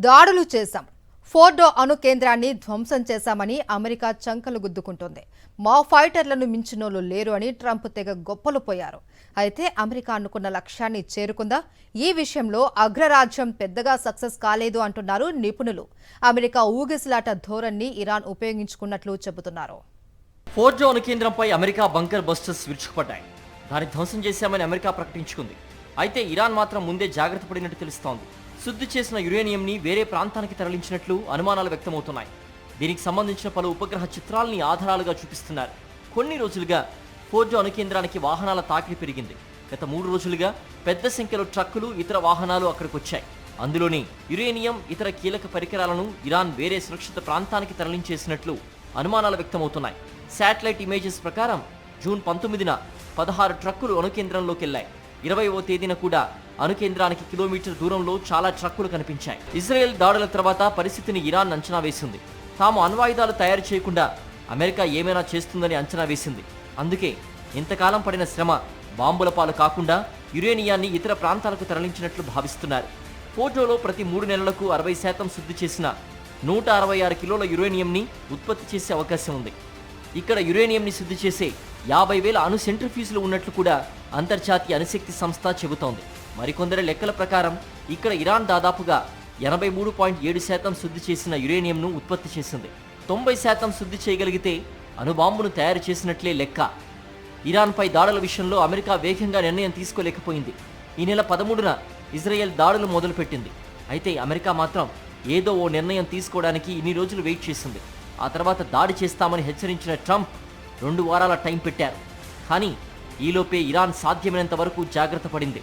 దాడులు చేశాం. ఫోర్డో అణు కేంద్రాన్ని ధ్వంసం చేశామని అమెరికా చంకలు గుద్దుకుంటోంది. మా ఫైటర్లను మించినోళ్లు లేరు అని ట్రంప్ తెగ గొప్పలు పోయారు. అయితే అమెరికా అనుకున్న లక్ష్యాన్ని చేరుకుందా? ఈ విషయంలో అగ్రరాజ్యం పెద్దగా సక్సెస్ కాలేదు అంటున్నారు నిపుణులు. అమెరికా ఊగిసలాట ధోరణిని ఇరాన్ ఉపయోగించుకున్నట్లు చెబుతున్నారు. ఫోర్డో అణు కేంద్రంపై అమెరికా బంకర్ బస్టర్స్ విరుచుకుపడ్డాయి. దాన్ని ధ్వంసం చేశామని అమెరికా ప్రకటించుకుంది. అయితే ఇరాన్ మాత్రం ముందే జాగ్రత్త పడినట్టు తెలుస్తోంది. శుద్ధి చేసిన యురేనియంని వేరే ప్రాంతానికి తరలించినట్లు అనుమానాలు వ్యక్తమవుతున్నాయి. దీనికి సంబంధించిన పలు ఉపగ్రహ చిత్రాలని ఆధారాలుగా చూపిస్తున్నారు. కొన్ని రోజులుగా ఫోర్డో అణు కేంద్రానికి వాహనాల తాకిడి పెరిగింది. గత 3 రోజులుగా పెద్ద సంఖ్యలో ట్రక్కులు, ఇతర వాహనాలు అక్కడికి వచ్చాయి. అందులోని యురేనియం, ఇతర కీలక పరికరాలను ఇరాన్ వేరే సురక్షిత ప్రాంతానికి తరలించేసినట్లు అనుమానాలు వ్యక్తమవుతున్నాయి. శాటిలైట్ ఇమేజెస్ ప్రకారం జూన్ 19న 16 ట్రక్కులు అణు కేంద్రంలోకి వెళ్లాయి. 20వ తేదీన కూడా అణు కేంద్రానికి కిలోమీటర్ దూరంలో చాలా ట్రక్కులు కనిపించాయి. ఇజ్రాయెల్ దాడుల తర్వాత పరిస్థితిని ఇరాన్ అంచనా వేసింది. తాము అణ్వాయుధాలు తయారు చేయకుండా అమెరికా ఏమైనా చేస్తుందని అంచనా వేసింది. అందుకే ఇంతకాలం పడిన శ్రమ బాంబుల పాలు కాకుండా యురేనియాన్ని ఇతర ప్రాంతాలకు తరలించినట్లు భావిస్తున్నారు. ఫోర్డోలో ప్రతి 3 నెలలకు 60% శుద్ధి చేసిన 166 కిలోల యురేనియంని ఉత్పత్తి చేసే అవకాశం ఉంది. ఇక్కడ యురేనియంని శుద్ధి చేసే 50,000 అణు సెంట్రిఫ్యూజులు ఉన్నట్లు కూడా అంతర్జాతీయ అణుశక్తి సంస్థ చెబుతోంది. మరికొందరి లెక్కల ప్రకారం ఇక్కడ ఇరాన్ దాదాపుగా 83.7% శుద్ధి చేసిన యురేనియంను ఉత్పత్తి చేసింది. 90% శుద్ధి చేయగలిగితే అణుబాంబును తయారు చేసినట్లే లెక్క. ఇరాన్పై దాడుల విషయంలో అమెరికా వేగంగా నిర్ణయం తీసుకోలేకపోయింది. ఈ నెల 13న ఇజ్రాయెల్ దాడులు మొదలుపెట్టింది. అయితే అమెరికా మాత్రం ఏదో ఓ నిర్ణయం తీసుకోవడానికి ఇన్ని రోజులు వెయిట్ చేసింది. ఆ తర్వాత దాడి చేస్తామని హెచ్చరించిన ట్రంప్ 2 వారాల టైం పెట్టారు. కానీ ఈలోపే ఇరాన్ సాధ్యమైనంత వరకు జాగ్రత్త పడింది.